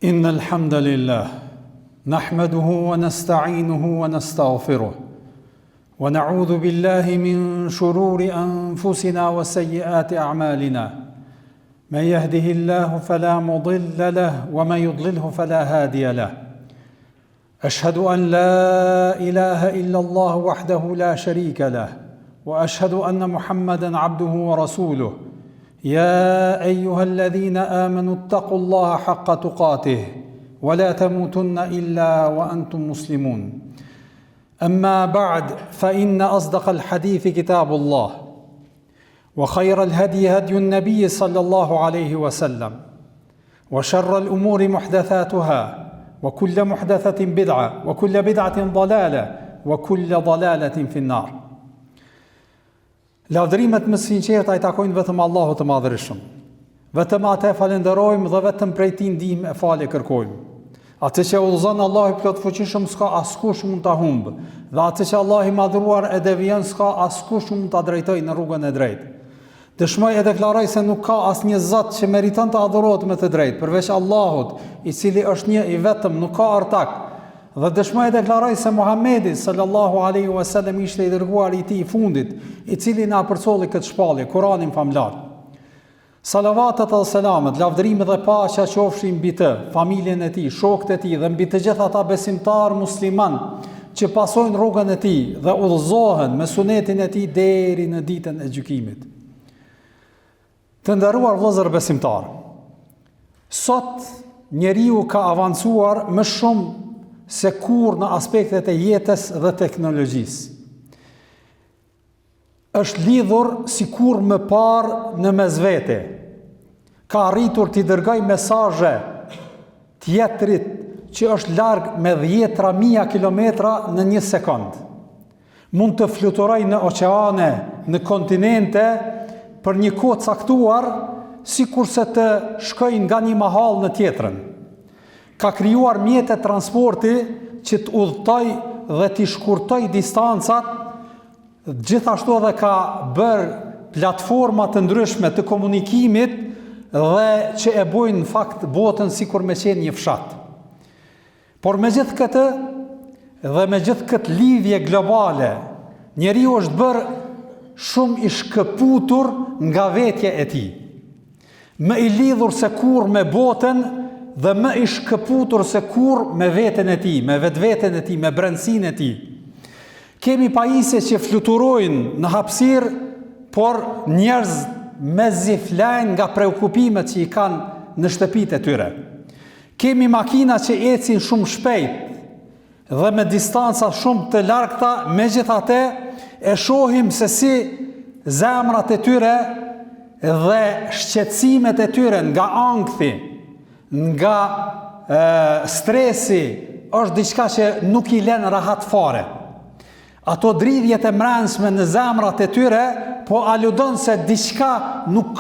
إن الحمد لله نحمده ونستعينه ونستغفره ونعوذ بالله من شرور أنفسنا وسيئات أعمالنا من يهده الله فلا مضل له ومن يضلله فلا هادي له أشهد أن لا إله إلا الله وحده لا شريك له وأشهد أن محمدا عبده ورسوله يا أيها الذين آمنوا اتقوا الله حق تقاته ولا تموتن إلا وأنتم مسلمون أما بعد فإن أصدق الحديث كتاب الله وخير الهدي هدي النبي صلى الله عليه وسلم وشر الأمور محدثاتها وكل محدثة بدعة وكل بدعة ضلالة وكل ضلالة في النار. Lavdërimet më sinqerta I takojnë vetëm Allahut të Madhërisëm. Vetëm atë falenderojmë dhe vetëm prej Tij ndihmë e falje kërkojmë. Atë që udhëzon Allahu I plot fuqishëm s'ka askush mund ta humbë, dhe atë që Allahu I madhruar e devijon s'ka askush mund ta drejtojë në rrugën e drejtë. Dëshmoj e deklaroj se nuk ka asnjë Zot që meriton të adhurohet me të drejtë përveç Allahut, I cili është një I vetëm, nuk ka ortak. Dhe dëshmoj e deklaroj se Muhamedi sallallahu alaihi wasallam ishte I dërguar I Tij I fundit, I cili na përcolli këtë shpallje, Kur'anin famlar. Salavatet dhe selamet, lavdërimet dhe paqja qofshin mbi të, familjen e tij, shokët e tij dhe mbi të gjithë ata besimtar musliman që pasojnë rrugën e tij dhe udhëzohen me sunetin e tij deri në ditën e gjykimit. Të nderuar vëllezër besimtar, sot njeriu ka avancuar më shumë se kur në aspektet e jetës dhe teknologjisë. Është lidhur si kur më parë në mesvete. Ka arritur t'i dërgoj mesazhe tjetrit që është larg me 10.000 kilometra në 1 sekond. Mund të fluturoj në oqeane, në kontinente për një kohë caktuar, sikurse të shkoj nga një mahall në tjetrën. Ka krijuar mjete transporti që të udhëtoj dhe të shkurtoj distancat, gjithashtu edhe ka bërë platforma të ndryshme të komunikimit dhe që e bojnë në fakt botën sikur me qenë një fshat. Por me gjithë këtë dhe me gjithë këtë lidhje globale, njeriu është bërë shumë I shkëputur nga vetja e tij. Më I lidhur se kur me botën dhe më I shkëputur se kur me veten e tij, me vetveten e tij, me brendsinë e tij. Kemi pajisje që fluturojnë në hapësirë, por njerëz mezi flajnë nga preokupimet që I kanë në shtëpitë e tyre. Kemi makina që ecin shumë shpejt dhe me distanca shumë të largta, megjithatë e shohim se si zemrat e tyre dhe shqetësimet e tyre nga ankthi, nga stresi është diçka që nuk I lën rahat fare. Ato dridhjet e mrenshme në zemrat e tyre po aludon se diçka nuk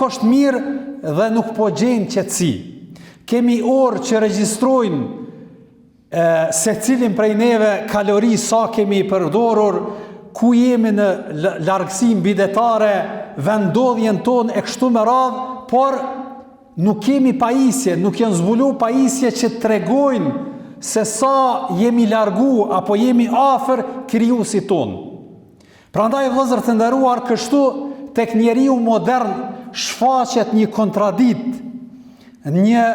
është mirë dhe nuk po gjejnë qetësi. Kemi orë që regjistrojnë se cilin prej neve kalori sa kemi përdorur, ku jemi në largësi mbidetare, vendodhjen tonë e kështu me radhë, por nuk kemi pajisje, nuk janë zbulu pajisje që tregojnë se sa jemi largu apo jemi afër krijuesit ton. Prandaj vëllezër të nderuar, kështu tek njeriu modern shfaqet një kontradikt, një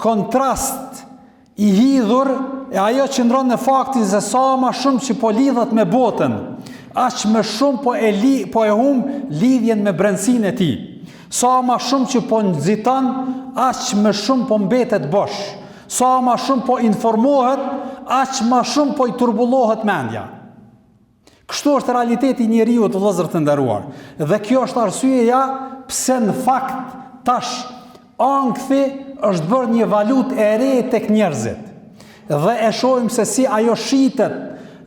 kontrast I hidhur, e ajo qëndron në faktin se sa më shumë që po lidhet me botën, aq më shumë po e humb lidhjen me brendsinë e tij. Sa më shumë që po nxiton, aq më shumë po mbetet bosh. Sa më shumë po informohet, aq më shumë po I turbullohet mendja. Kështu është realiteti I njeriu të vëllezër të nderuar. Dhe kjo është arsyeja pse në fakt tash ankthi është bërë një valutë e re tek njerëzit. Dhe e shohim se si ajo shitet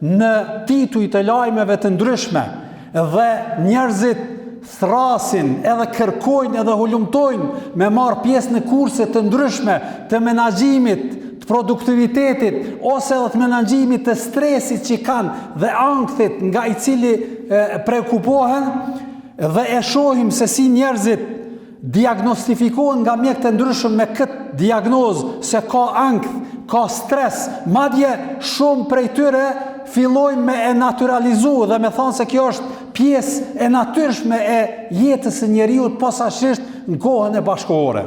në tituj të lajmeve të ndryshme dhe njerëzit thrasin, edhe kërkojnë, edhe hulumtojnë me marrë pjesë në kurse të ndryshme të menaxhimit, të produktivitetit, ose edhe të menaxhimit të stresit që kanë dhe ankthit nga I cili preokupohen, dhe e shohim se si njerëzit diagnostifikohen nga mjekët e ndryshëm me këtë diagnozë se ka ankth, ka stres, madje shumë prej tyre fillojnë me e naturalizu dhe me thonë se kjo është pjesë e natyrshme e jetës së njeriut posaçërisht në kohën e bashkohore.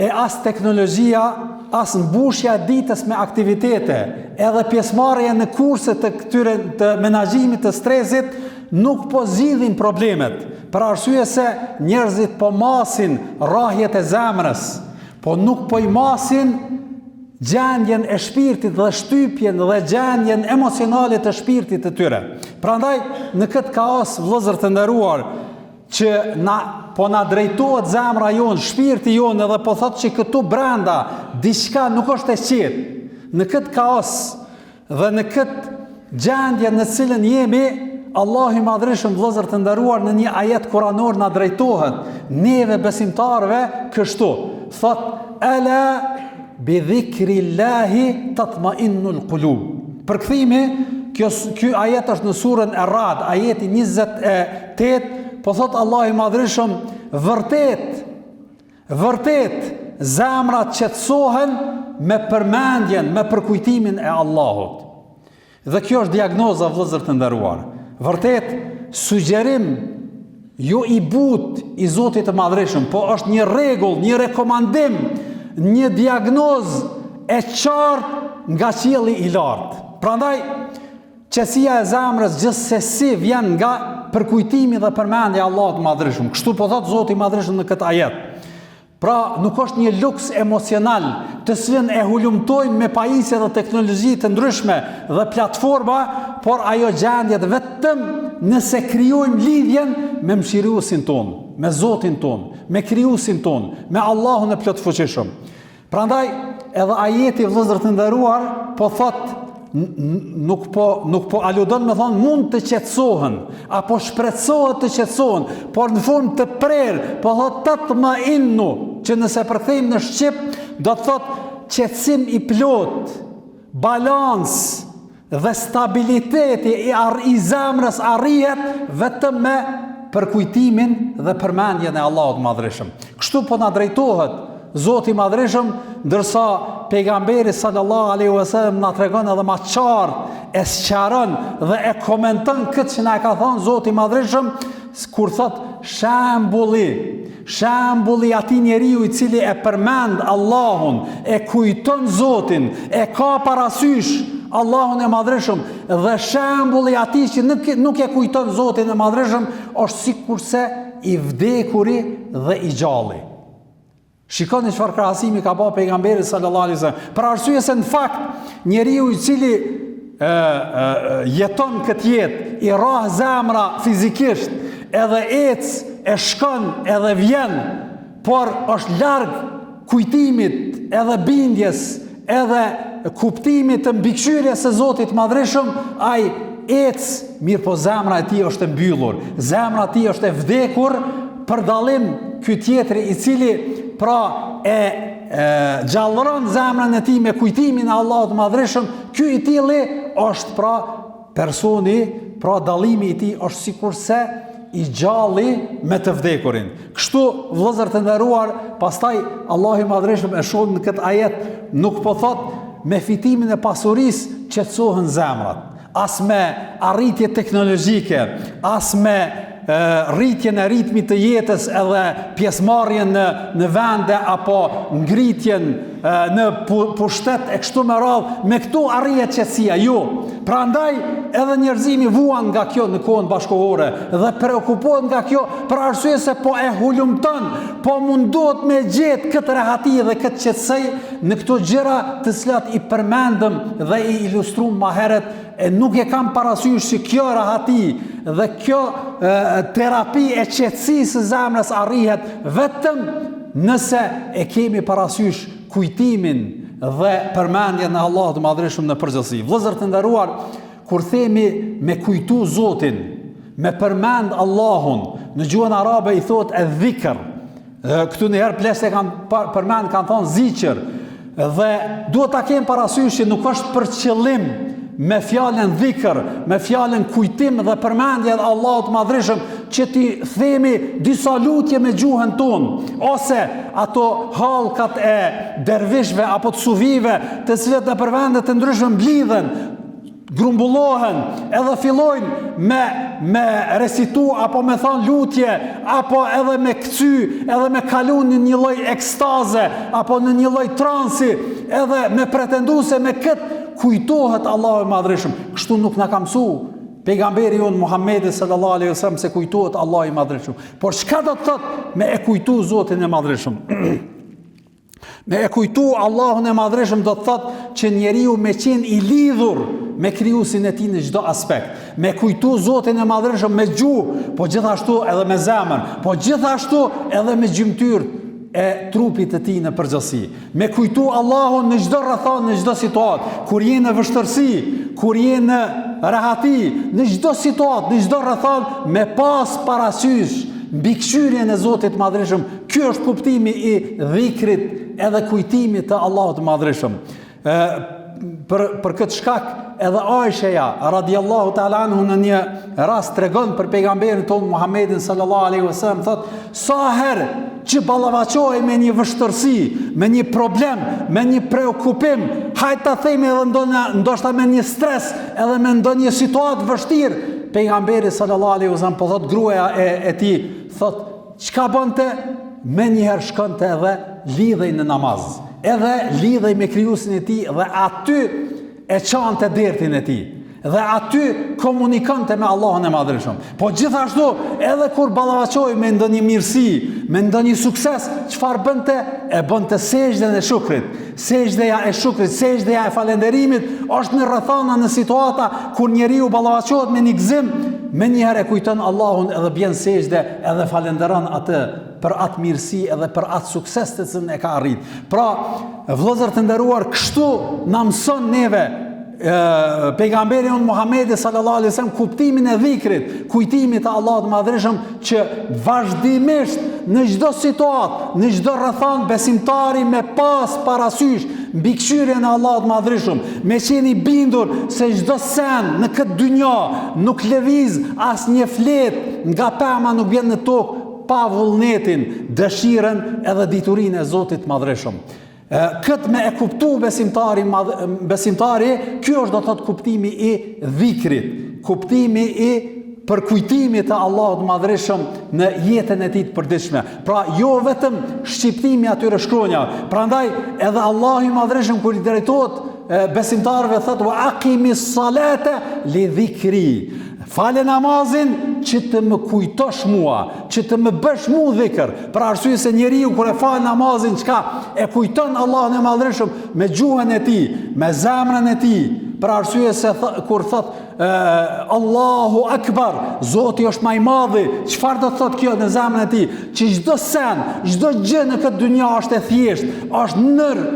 E as teknologjia, as mbushja e ditës me aktivitete, edhe pjesëmarrja në kurse të këtyre të menaxhimit të stresit nuk po zgjidhin problemet, për arsye se njerëzit po masin rrahjet e zemrës, po nuk po i masin gjendjen e shpirtit dhe shtypjen dhe gjendjen emocionale të shpirtit të tyre. Prandaj, në këtë kaos, vëllezër të nderuar, që po na drejtohet zemra jonë, shpirti jonë, edhe po thotë që këtu brenda diçka nuk është e qetë. Në këtë kaos dhe në këtë gjendje në cilën jemi, Allahu i Madhreshëm, vëllezër të nderuar, në një ajet kuranor na drejtohet neve besimtarëve kështu. Thotë: "Ala bi dhikrillahi tatma'innul qulub." Përkthimi, ky ajet është në surën Ar-Ra'd, ajeti 28, po thot Allah i Madhreshëm, vërtet zemrat qetësohen me përmendjen, me përkujtimin e Allahut. Dhe kjo është diagnoza, vëllezër të nderuar. Vërtet sugjerim jo i butë i Zotit të Madhreshëm, po është një rregull, një rekomandim, një diagnozë e qartë nga qielli i lartë. Prandaj, qetësia e zemrës gjithsesi vjen nga përkujtimi dhe përmendja e Allahut të Madhreshëm. Kështu po thot Zoti i Madhreshëm në këtë ajet. Pra, nuk është një luks emocional të cilën e hulumtojmë me pajisje dhe teknologji të ndryshme dhe platforma, por ajo gjendjet vetëm nëse krijojmë lidhjen me mëshiruesin ton, me Zotin ton, me krijuesin ton, me Allahun e plotfuqishëm. Prandaj, edhe ajeti, vëllezër të nderuar, po thot nuk po aludon me thonë mund të qetësohen apo shpresohet të qetësohen, por në formë të prerë, po thot tatma'innu, që nëse përkthejmë në shqip do të thot qetësim i plot, balans dhe stabiliteti i zemrës arrihet vetëm me përkujtimin dhe përmendjen e Allahut Madhreshëm. Kështu po na drejtohet Zoti i Madhreshëm, ndërsa pejgamberi sallallahu alaihi wasallam na tregon edhe më qartë, e sqaron dhe e komenton këtë që na ka thënë Zoti i Madhreshëm, kur thot shembulli atij njeriu i cili e përmend Allahun, e kujton Zotin, e ka parasysh Allahun e Madhreshëm, dhe shembulli atij që nuk e kujton Zotin e Madhreshëm është sikurse i vdekuri dhe i gjalli. Shikoni çfarë krahasimi ka bërë pejgamberi sallallahu alaihi wasallam. Për arsye se në fakt njeriu i cili jeton këtë jetë, i rrah zemra fizikisht, edhe e shkon, edhe vjen, por është larg kujtimit, edhe bindjes, edhe kuptimit të mbikëqyrjes së Zotit Madhreshëm, ai mirë po zemra e tij është e mbyllur, zemra e tij është e vdekur, për dallim ky tjetri i cili pra gjallëron zemrën e tij me kujtimin e Allahut Madhreshëm, ky i tilli është pra personi, pra dallimi i tij është sikurse i gjalli me të vdekurin. Kështu, vëllezër të nderuar, pastaj Allahu i Madhreshëm e shoh në këtë ajet, nuk po thot me fitimin e pasurisë qetësohen zemrat, as me arritje teknologjike, as me rritjen e ritmit të jetës edhe pjesëmarrjen në vende apo ngritjen në pushtet e kështu me radhë, me këtu arrihet qetësia. Jo. Prandaj edhe njerëzimi vuan nga kjo në kohën bashkohore dhe preokupohet nga kjo për arsye se po e hulumton, po mundohet me gjetë këtë rehati dhe këtë qetësi në këto gjëra të cilat i përmendëm dhe i ilustruam më herët, e nuk e kam parasysh që kjo rehati dhe kjo terapi e qetësisë së zemrës arrihet vetëm nëse e kemi parasysh kujtimin dhe përmendjen e Allahut të Madhreshëm në përgjithësi. Vëllezër të nderuar, kur themi me kujtu Zotin, me përmend Allahun, në gjuhën arabe i thotë e dhikr. Këtu në herë plese kanë thonë zikr, dhe duhet ta kemi parasysh që nuk është për qëllim me fjalën dhikr, me fjalën kujtim dhe përmendje e Allahut të Madhreshëm, që ti themi disa lutje me gjuhën tonë, ose ato hallkat e dervishve apo të sufive, të cilët në përvende të ndryshme mblidhen, grumbullohen, edhe fillojnë me recitu, apo me thanë lutje, apo edhe me këcy, edhe me kalun në një lloj ekstaze, apo në një lloj transi, edhe me pretendu se me këtë kujtohet Allahu i Madhreshëm. Kështu nuk na ka mësu pejgamberi jonë Muhammedi sallallahu alaihi wasallam se kujtohet Allahu i Madhreshëm. Por çka do të thotë me e kujtu Zotin e Madhreshëm? Me e kujtu Allahun e Madhreshëm do të thotë që njeriu me qenë i lidhur me krijuesin e tij në çdo aspekt. Me kujtu Zotin e Madhreshëm me gjuhë, po gjithashtu edhe me zemër, po gjithashtu edhe me gjymtyrë e trupit të tij në përgjithësi. Me kujtu Allahun në çdo rrethon, në çdo situatë, kur je në vështirësi, kur je në rahati, në çdo situatë, në çdo rrethon, me pas parasysh mbikëqyrjen e Zotit të Madhreshëm. Ky është kuptimi i dhikrit edhe kujtimit të Allahut të Madhreshëm. Për këtë shkak edhe Aisha radiallahu ta'ala anhu në një rast tregon për pejgamberin tonë Muhammedin sallallahu alaihi wasallam, thotë, sa herë që ballafaqohej me një vështirësi, me një problem, me një preokupim, hajtë ta themi edhe ndoshta me një stres, edhe me ndonjë situatë vështirë, pejgamberi sallallahu alaihi wasallam, po thotë gruaja e tij, thotë, çka bënte? Me njëherë shkonte edhe lidhej në namaz, edhe lidhej me krijuesin e tij dhe aty e çante dertin e tij, dhe aty komunikonte me Allahun e Madhreshëm. Po gjithashtu edhe kur ballafaqoi me ndonjë mirësi, me ndonjë sukses, çfarë bënte? E bënte sejdën e shukrit. Sejdëja e shukrit, sejdëja e falënderimit është në rrethana, në situata kur njeriu ballafaqohet me një gëzim, me njëherë e kujton Allahun edhe bjen sejdë edhe falënderon atë për atë mirësi edhe për atë sukses të cilën e ka arrit. Pra, vëllezër të nderuar, kështu na mëson neve pejgamberi on Muhammedi sallallahu alaihi wasallam kuptimin e dhikrit, kujtimit të Allahut të Madhreshëm, që vazhdimisht në çdo situatë, në çdo rrethon besimtari me pas parasysh mbikëqyrjen e Allahut të Madhreshëm, me qenë i bindur se çdo sen në këtë dynjë nuk lëviz asnjë flet nga pema, nuk vjen në tokë pa vullnetin, dëshirën edhe diturinë e Zotit të Madhreshëm. Këtë me e kuptu besimtari, kjo është do të thotë kuptimi i dhikrit, kuptimi i përkujtimit të Allahut të Madhreshëm në jetën e tij të përditshme. Pra, jo vetëm shqiptimi atyre shkronjave. Prandaj edhe Allahu i Madhreshëm kur i drejtohet besimtarëve thotë wa aqimis salate li dhikri. Fale namazin që të më kujtosh mua, që të më bësh mua dhikr. Për arsye se njeriu kur e fal namazin, çka e kujton Allahun e Madhreshëm me gjuhën e tij, me zemrën e tij. Për arsye se kur thot Allahu Akbar, Zoti është më i madhi, çfarë do të thotë kjo në zemrën e tij? Që çdo sen, çdo gjë në këtë dynjë është e thjeshtë, është nër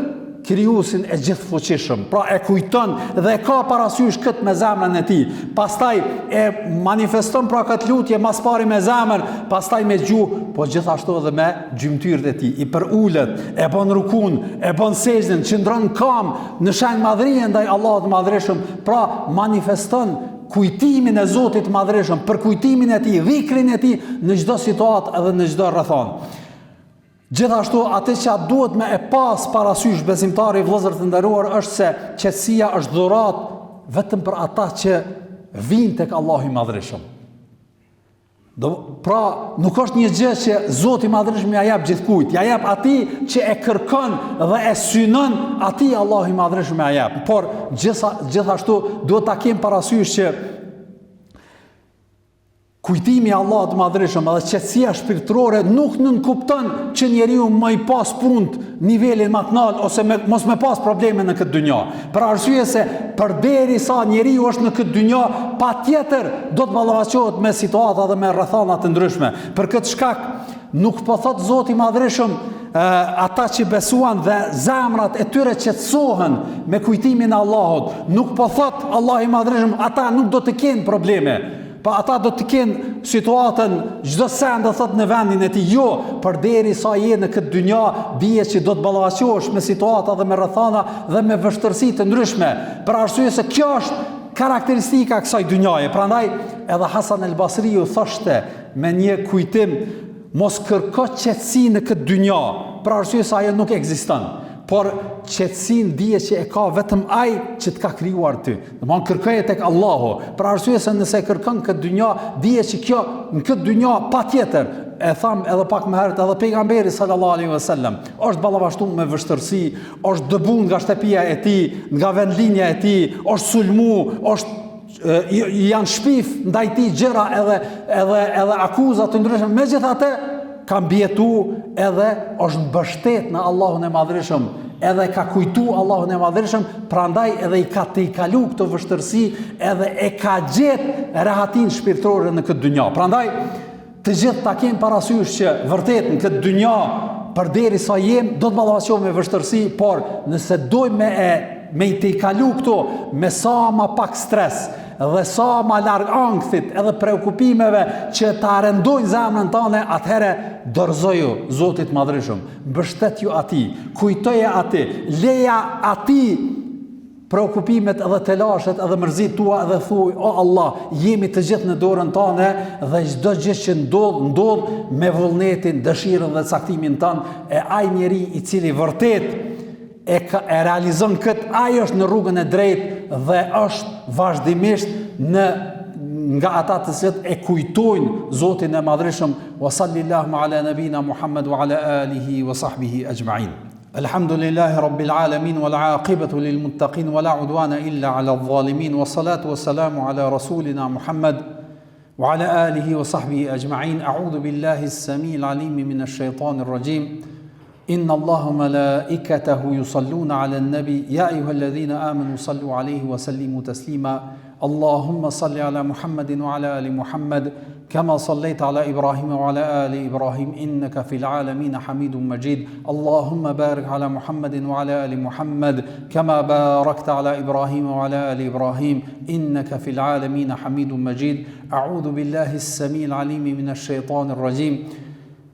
krijuesin e gjithfuqishëm. Pra e kujton dhe e ka parasysh këtë me zemrën e tij. Pastaj e manifeston pra këtë lutje mas pari me zemër, pastaj me gjuhë, po gjithashtu edhe me gjymtyrët e tij. I përulet, e bën rukun, e bën sejdën, qëndron kam në shenjë madhrie ndaj Allahut të Madhreshëm. Pra manifeston kujtimin e Zotit të Madhreshëm, për kujtimin e tij, dhikrin e tij në çdo situatë edhe në çdo rrethon. Gjithashtu, atë që duhet me e pas parasysh besimtari, vëllezër të nderuar, është se qetësia është dhuratë vetëm për ata që vinë tek Allahu i Madhreshëm. Pra, nuk është një gjë që Zoti i Madhreshëm ja jep gjithkujt, ja jep atij që e kërkon dhe e synon, atij Allahu i Madhreshëm ja jep. Por gjithashtu duhet ta kem parasysh që kujtimi i Allahut të Madhreshëm edhe qetësia shpirtërore nuk nënkupton që njeriu më i pas punë nivelin më të lartë ose mos me pas probleme në këtë dynjë. Për arsye se përderisa njeriu është në këtë dynjë, patjetër do të ballafaqohet me situata dhe me rrethana të ndryshme. Për këtë shkak nuk po thot Zoti i Madhreshëm ata që besuan dhe zemrat e tyre qetësohen me kujtimin e Allahut, nuk po thot Allahu i Madhreshëm ata nuk do të kenë probleme. Pa ata do të kenë situatën çdo sen do thot në vendin e tij. Jo, përderisa je në këtë dynjë, dije që do të ballafaqohesh me situata dhe me rrethana dhe me vështirësi të ndryshme. Për arsye se kjo është karakteristika e kësaj dynjaje. Prandaj edhe Hasan el Basriu thoshte me një kujtim, mos kërko qetësi në këtë dynja, për arsye se ajo nuk ekziston. Por qetësinë dije që e ka vetëm ai që të ka krijuar ty. Domthon kërkoje tek Allahu. Për arsye se nëse e kërkon këtë dynja, dije që kjo në këtë dynja patjetër, e tham edhe pak më herët, edhe pejgamberi sallallahu alaihi wasallam është ballafashtuar me vështirësi, është dëbuar nga shtëpia e tij, nga vendlinja e tij, është sulmu, janë shpif ndaj tij gjëra edhe akuza të ndryshme. Megjithatë ka mbjetu edhe është mbështet në Allahun e Madhërisëm, edhe ka kujtu Allahun e Madhërisëm, prandaj edhe i ka të i kalu këtë vështërsi, edhe e ka gjetë rehatin shpirtërore në këtë dynja. Prandaj të gjithë ta kemë parasysh që vërtet në këtë dynja, përderisa jem, do të ballafaqohemi me vështërsi, por nëse dojmë me i të i kalu këto me sa ma pak stres, dhe sa ma larg ankthit edhe preokupimeve që ta arendojnë zemrën tane, atëhere dorëzoju Zotit Madhërisëm, mbështetju atij, kujtoje atij, leja atij preokupimet edhe telashet edhe mërzit tua edhe thuj, o Allah, jemi të gjithë në dorën tane dhe çdo gjë që ndodh me vullnetin, dëshirën dhe caktimin tanë, e ai njeri i cili vërtet e realizon këtë, ai është në rrugën e drejtë dhe është vazhdimisht nga ata të cilët e kujtojnë Zotin e Madhërisëm. Wa sallallahu ala nabina Muhammad wa ala alihi wa sahbihi ajma'in. Alhamdulillahi rabbil alamin wal aqibatu lil muttaqin wa la udwana illa ala adh-dhalimin wa salatu wa salamu ala rasulina Muhammad wa ala alihi wa sahbihi ajma'in. A'udhu billahi as-sami'il alim minash shaitanir rajim. إن الله ملائكته يصلون على النبي يا أيها الذين آمنوا صلوا عليه وسلموا تسليما اللهم صل على محمد وعلى آل محمد كما صليت على إبراهيم وعلى آل إبراهيم إنك في العالمين حميد مجيد اللهم بارك على محمد وعلى آل محمد كما باركت على إبراهيم وعلى آل إبراهيم إنك في العالمين حميد مجيد أعوذ بالله السميع العليم من الشيطان الرجيم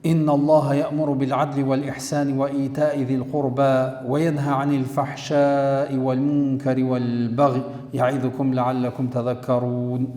إن الله يأمر بالعدل والإحسان وإيتاء ذي القربى وينهى عن الفحشاء والمنكر والبغي يعظكم لعلكم تذكرون